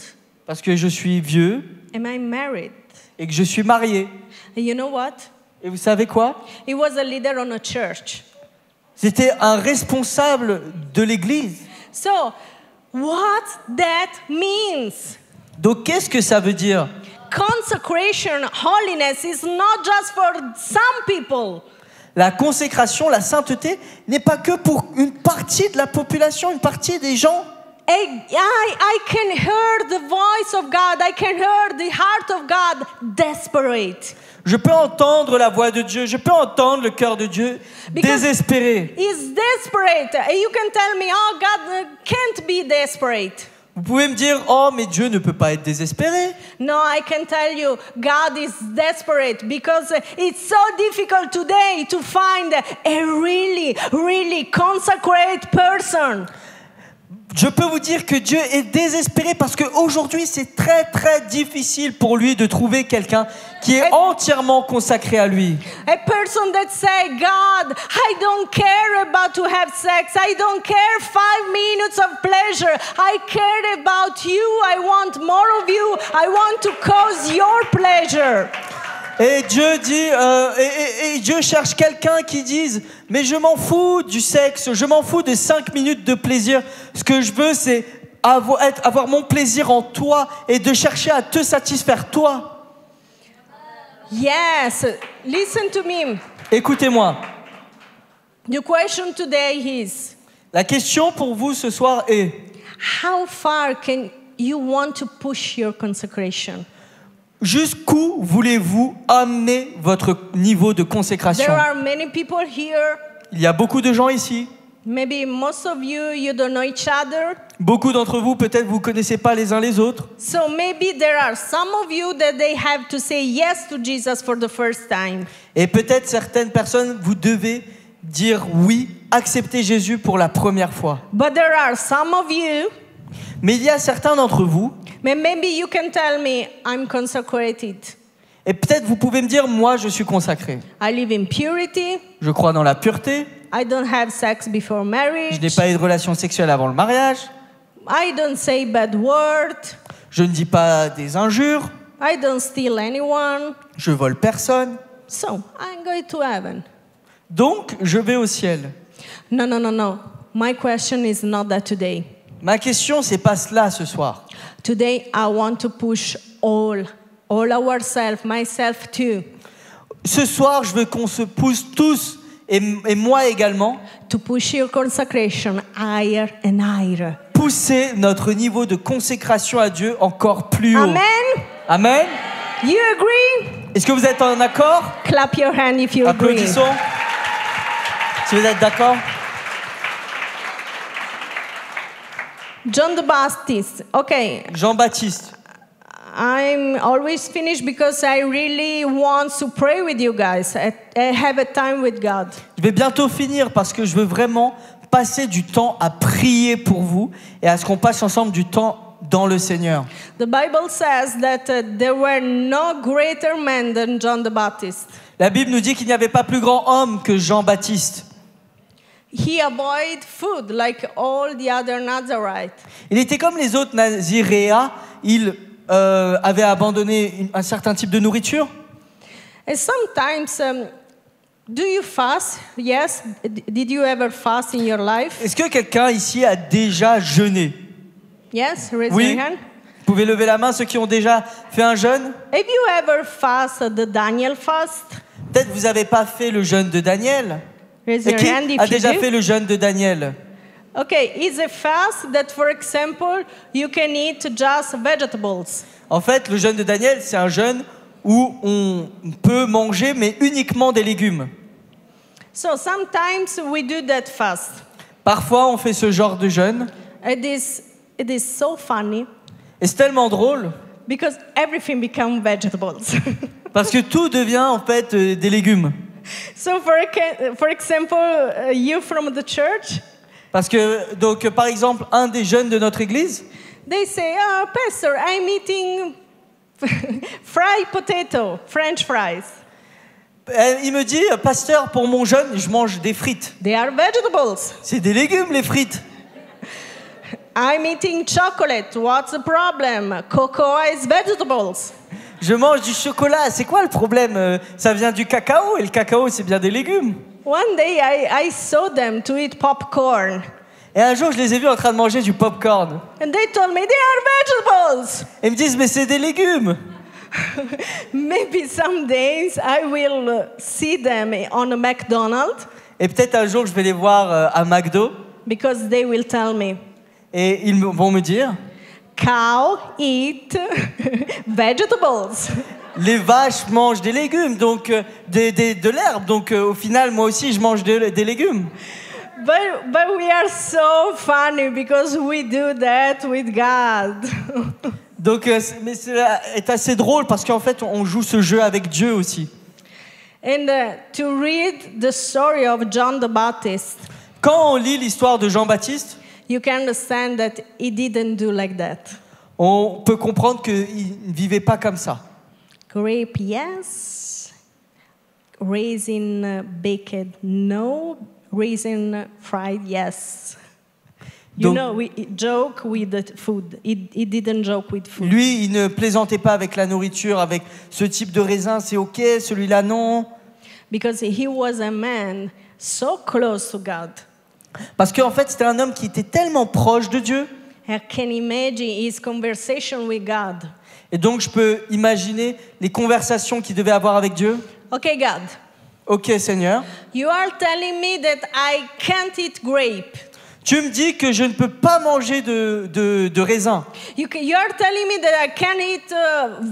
Parce que je suis vieux and I'm married. et que je suis marié. And you know what? Et vous savez quoi? He was a leader on a church. C'était un responsable de l'église. So, what that means? Donc qu'est-ce que ça veut dire? Consecration, holiness is not just for some people. La consécration, la sainteté n'est pas que pour une partie de la population, une partie des gens. I can hear the voice of God. I can hear the heart of God desperate. Je peux entendre la voix de Dieu, je peux entendre le cœur de Dieu désespéré. He's desperate. You can tell me, oh, God can't be desperate. Vous pouvez me dire, oh, mais Dieu ne peut pas être désespéré. No, I can tell you, God is desperate because it's so difficult today to find a really, really consecrated person. Je peux vous dire que Dieu est désespéré parce qu'aujourd'hui, c'est très, très difficile pour lui de trouver quelqu'un qui est entièrement consacré à lui. A person that say, God, I don't care about to have sex. I don't care 5 minutes of pleasure. I care about you. I want more of you. I want to cause your pleasure. Et Dieu dit, et Dieu cherche quelqu'un qui dise, mais je m'en fous du sexe, je m'en fous de 5 minutes de plaisir. Ce que je veux, c'est avoir mon plaisir en toi et de chercher à te satisfaire toi. Yes, listen to me. Écoutez-moi. The question today is, La question pour vous ce soir est, how far can you want to push your consecration? jusqu'où voulez-vous amener votre niveau de consécration? There are many people here. Il y a beaucoup de gens ici. Maybe most of you, you don't know each other. Beaucoup d'entre vous, peut-être, vous ne connaissez pas les uns les autres. So maybe there are some of you that they have to say yes to Jesus for the first time. Et peut-être certaines personnes, vous devez dire oui, accepter Jésus pour la première fois. But there are some of you, Mais il y a certains d'entre vous, maybe you can tell me, I'm consecrated. et peut-être vous pouvez me dire, moi je suis consacré. I live in purity. Je crois dans la pureté, I don't have sex before marriage. je n'ai pas eu de relation sexuelle avant le mariage, I don't say bad words. je ne dis pas des injures, I don't steal anyone. je vole personne, So, I'm going to heaven. donc je vais au ciel. No. My question is not that today. Ma question, c'est pas cela ce soir. Today, I want to push all ourselves, myself too, Ce soir, je veux qu'on se pousse tous, et moi également, to push your consecration higher and higher. pousser notre niveau de consécration à Dieu encore plus haut. Amen? Amen. You agree? Est-ce que vous êtes en accord? Clap your hand if you agree. Applaudissons. Si vous êtes d'accord. John the Baptist. Okay, Jean-Baptiste. I'm always finished because I really want to pray with you guys. I have a time with God. Je vais bientôt finir parce que je veux vraiment passer du temps à prier pour vous et à ce qu'on passe ensemble du temps dans le Seigneur. The Bible says that there were no greater men than John the Baptist. La Bible nous dit qu'il n'y avait pas plus grand homme que Jean-Baptiste. He avoided food like all the other Nazarites. Il était comme les autres Naziréens, il avait abandonné un certain type de nourriture. And sometimes, do you fast? Yes. Did you ever fast in your life? Est-ce que quelqu'un ici a déjà jeûné? Yes, raise Oui. your hand. Vous pouvez lever la main ceux qui ont déjà fait un jeûne? Have you ever fasted the Daniel fast? Peut-être vous n'avez pas fait le jeûne de Daniel. Raise Et your qui hand if a you déjà do. fait le jeûne de Daniel? Okay, it's a fast that, for example, you can eat just vegetables. En fait, le jeûne de Daniel, c'est un jeûne où on peut manger, mais uniquement des légumes. So sometimes we do that fast. Parfois, on fait ce genre de jeûne. It is so funny Et c'est tellement drôle, because everything becomes vegetables. parce que tout devient en fait des légumes. So for example, you from the church, Parce que, donc, par exemple, un des jeunes de notre église, they say, "Oh, Pastor, I'm eating fried potato, French fries." il me dit, pasteur, pour mon jeûne, je mange des frites. They are vegetables. C'est des légumes, les frites. I'm eating chocolate. What's the problem? Cocoa is vegetables. Je mange du chocolat, c'est quoi le problème? Ça vient du cacao, et le cacao, c'est bien des légumes. One day I saw them to eat popcorn. Et un jour, je les ai vus en train de manger du popcorn. And they told me they are vegetables. Et ils me disent, mais c'est des légumes. Maybe some days I will see them on a McDonald's Et peut-être un jour, je vais les voir à McDo. because they will tell me, Et ils vont me dire, cow eat vegetables. les vaches mangent des légumes, donc de l'herbe. Donc au final, moi aussi, je mange des légumes. But we are so funny because we do that with God. Donc, mais cela est assez drôle parce qu'en fait, on joue ce jeu avec Dieu aussi. And to read the story of John the Baptist, Quand on lit l'histoire de Jean-Baptiste, you can understand that he didn't do like that. on peut comprendre qu'il ne vivait pas comme ça. Grape, yes. Raisin baked, no. Raisin fried, yes. You Donc- know, we joke with the food. He didn't joke with food. Lui, il ne plaisantait pas avec la nourriture, avec ce type de raisin, c'est ok, celui-là non. Because he was a man so close to God. Parce qu'en fait, c'était un homme qui était tellement proche de Dieu. I can imagine his conversation with God. Et donc, je peux imaginer les conversations qu'il devait avoir avec Dieu. Okay, God, Ok, Seigneur, you are telling me that I can't eat grape. tu me dis que je ne peux pas manger de raisin. You are telling me that I can eat,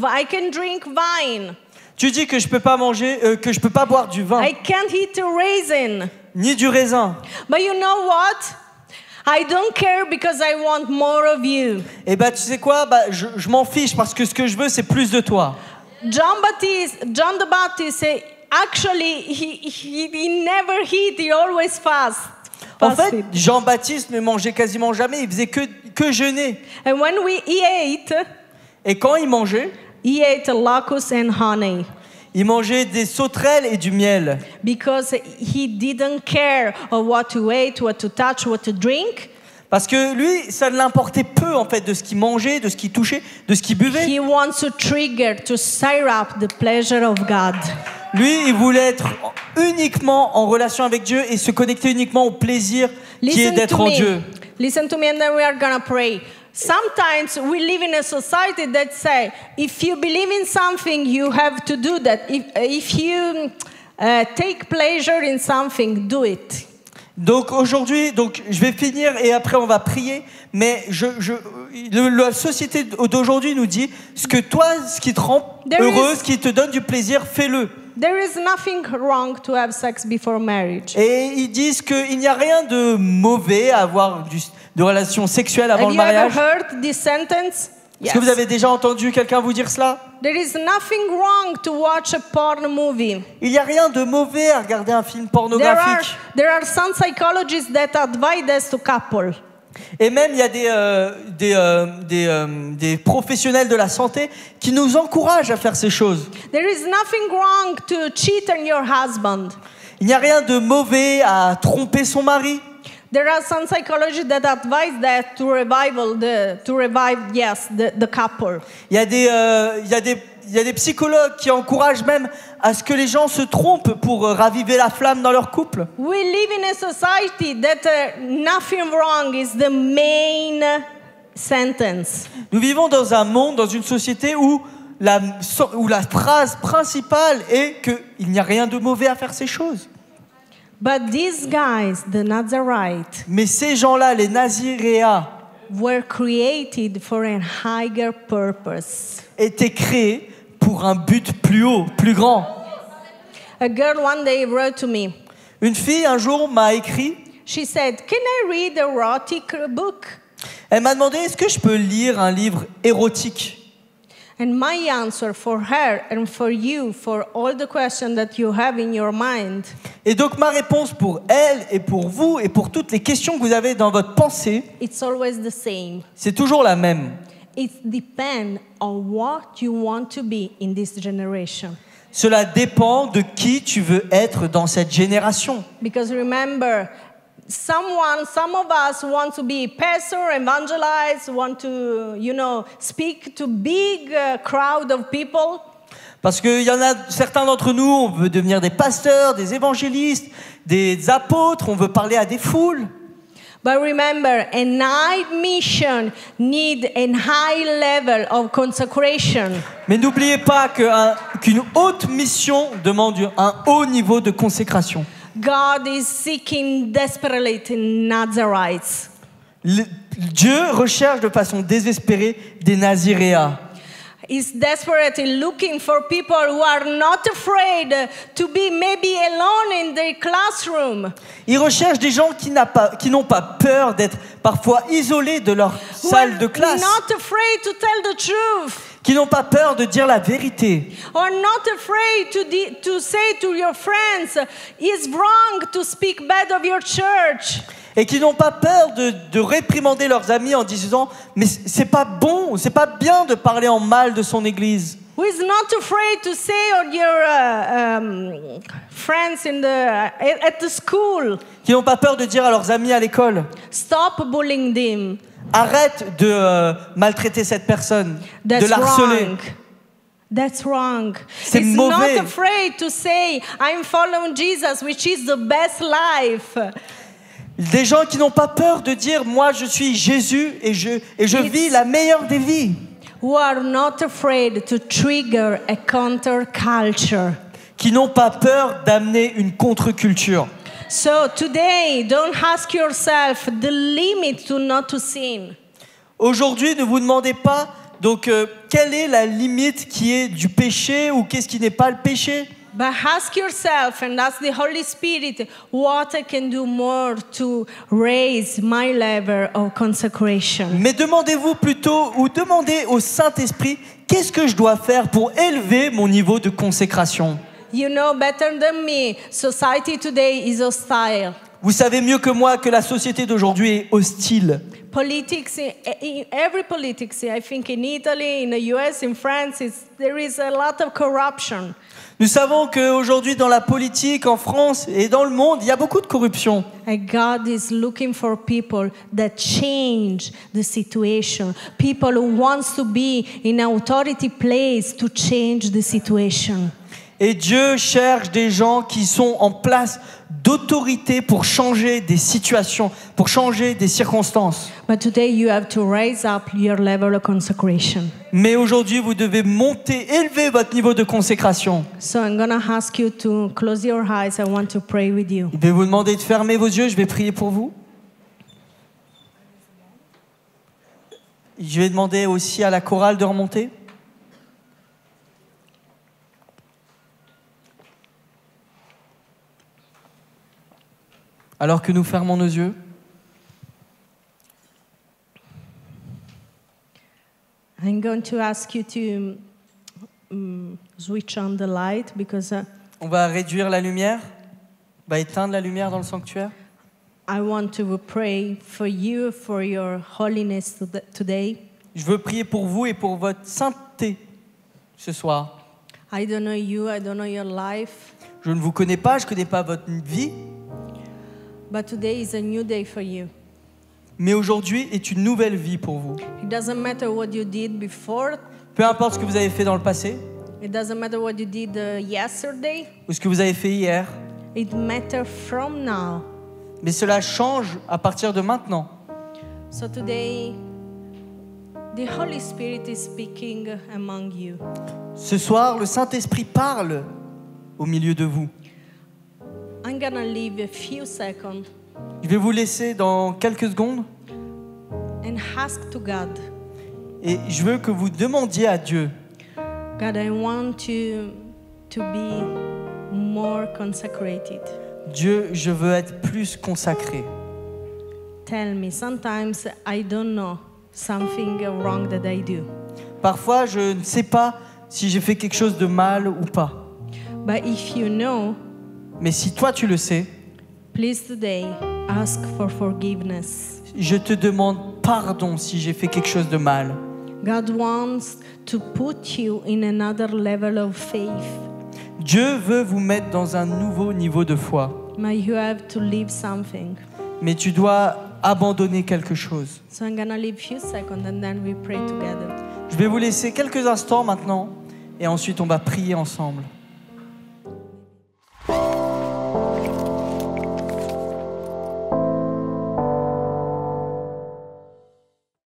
I can drink wine. Tu dis que je peux pas manger, que je peux pas boire du vin, I can't eat a raisin. ni du raisin. But you know what? I don't care because I want more of you. Et bah, tu sais quoi, je m'en fiche parce que ce que je veux, c'est plus de toi. John the Baptist said, actually, he never eat, he always En fait, fasted. Jean-Baptiste ne mangeait quasiment jamais, il faisait que jeûner. And when he ate, Et quand il mangeait, he ate locusts and honey. il mangeait des sauterelles et du miel. Because he didn't care of what to eat, what to touch, what to drink. Parce que lui, ça ne l'importait peu en fait de ce qu'il mangeait, de ce qu'il touchait, de ce qu'il buvait. He wants to trigger, to stir up the pleasure of God. Lui, il voulait être uniquement en relation avec Dieu et se connecter uniquement au plaisir qui est d'être en Dieu. Listen to me and then we are going to pray. Sometimes we live in a society that say, if you believe in something, you have to do that. If you take pleasure in something, do it. Donc aujourd'hui, je vais finir et après on va prier. Mais la société d'aujourd'hui nous dit ce qui te rend heureux, ce qui te donne du plaisir, fais-le. There is nothing wrong to have sex before marriage. Et ils disent qu'il n'y a rien de mauvais à avoir de relations sexuelles avant le mariage. Have you ever heard this sentence? Est-ce que vous avez déjà entendu quelqu'un vous dire cela? There is nothing wrong to watch a porn movie. Il n'y a rien de mauvais à regarder un film pornographique. There are some psychologists that advise us to couple. Et même il y a des professionnels de la santé qui nous encouragent à faire ces choses. There is nothing wrong to cheat on your husband. Il n'y a rien de mauvais à tromper son mari. There are some psychologists that advise that to revive the couple. Il y a des psychologues qui encouragent même à ce que les gens se trompent pour raviver la flamme dans leur couple. We live in a society that nothing wrong is the main sentence. Nous vivons dans un monde, dans une société où la phrase principale est qu'il n'y a rien de mauvais à faire ces choses. But these guys, the Nazarites, Mais ces gens-là, les Naziréens, were created for a higher purpose. étaient créés pour un but plus haut, plus grand. A girl one day wrote to me. Une fille un jour m'a écrit, She said, "Can I read a erotic book?" elle m'a demandé est-ce que je peux lire un livre érotique. And my answer for her and for you, for all the questions that you have in your mind, Et donc ma réponse pour elle et pour vous et pour toutes les questions que vous avez dans votre pensée, it's always the same. c'est toujours la même. It depends on what you want to be in this generation. Cela dépend de qui tu veux être dans cette génération. Because remember, some of us want to be pastor, evangelize, want to, speak to big crowd of people. Parce qu'il y en a certains d'entre nous, on veut devenir des pasteurs, des évangélistes, des apôtres, on veut parler à des foules. But remember, a night mission need a high level of consecration. Mais n'oubliez pas qu'une haute mission demande un haut niveau de consécration. God is seeking desperately Nazarites. Dieu recherche de façon désespérée des Naziréas. He's desperately looking for people who are not afraid to be maybe alone in their classroom. Il recherche des gens qui n'ont pas peur d'être parfois isolés de leur Who salle de are classe, not afraid to tell the truth. qui n'ont pas peur de dire la vérité, Or not afraid to say to your friends, it's wrong to speak bad of your church. et qui n'ont pas peur de réprimander leurs amis en disant « Mais c'est pas bon, c'est pas bien de parler en mal de son église ». Who is not afraid to say to your friends at the school, Qui n'ont pas peur de dire à leurs amis à l'école stop bullying them. « Arrête de maltraiter cette personne, de That's l'harceler ». wrong. That's wrong. C'est It's mauvais. not afraid to say, I'm following Jesus, which is the best life. Des gens qui n'ont pas peur de dire « Moi, je suis Jésus et je vis la meilleure des vies ». Who are not afraid to trigger a counterculture. Qui n'ont pas peur d'amener une contre-culture. So today, don't ask yourself the limit to not to sin. Aujourd'hui, ne vous demandez pas donc quelle est la limite qui est du péché ou qu'est-ce qui n'est pas le péché. But ask yourself and ask the Holy Spirit what I can do more to raise my level of consecration. Mais demandez-vous plutôt ou demandez au Saint-Esprit qu'est-ce que je dois faire pour élever mon niveau de consécration. You know better than me, society today is hostile. Vous savez mieux que moi que la société d'aujourd'hui est hostile. Politics, every politics, I think in Italy, in the US, in France, there is a lot of corruption. Nous savons qu'aujourd'hui dans la politique, en France et dans le monde, il y a beaucoup de corruption. And God is looking for people that change the situation. People who wants to be in authority place to change the situation. Et Dieu cherche des gens qui sont en place d'autorité pour changer des situations, pour changer des circonstances. But today you have to raise up your level of consecration. Mais aujourd'hui, vous devez monter, élever votre niveau de consécration. So I'm going to ask you to close your eyes. I want to pray with you. Je vais vous demander de fermer vos yeux, je vais prier pour vous. Je vais demander aussi à la chorale de remonter. Alors que nous fermons nos yeux, I'm going to ask you to switch on the light because on va réduire la lumière, on va éteindre la lumière dans le sanctuaire. I want to pray for you, for your holiness today. Je veux prier pour vous et pour votre sainteté ce soir. I don't know you, I don't know your life, Je ne vous connais pas, je ne connais pas votre vie, but today is a new day for you. mais aujourd'hui est une nouvelle vie pour vous. It doesn't matter what you did before. Peu importe ce que vous avez fait dans le passé It doesn't matter what you did yesterday. ou ce que vous avez fait hier, It matters from now. mais cela change à partir de maintenant. So today, the Holy Spirit is speaking among you. Ce soir, le Saint-Esprit parle au milieu de vous. I'm gonna leave a few seconds Je vais vous laisser dans quelques secondes and ask to God. et je veux que vous demandiez à Dieu. God, I want to be more consecrated. Dieu, je veux être plus consacré. Tell me, sometimes I don't know something wrong that I do. Parfois, je ne sais pas si j'ai fait quelque chose de mal ou pas. But if you know, Mais si toi tu le sais, please today ask for forgiveness. je te demande pardon si j'ai fait quelque chose de mal. God wants to put you in another level of faith. Dieu veut vous mettre dans un nouveau niveau de foi. But you have to leave something. Mais tu dois abandonner quelque chose. So I'm gonna leave few seconds and then we pray together. Je vais vous laisser quelques instants maintenant et ensuite on va prier ensemble.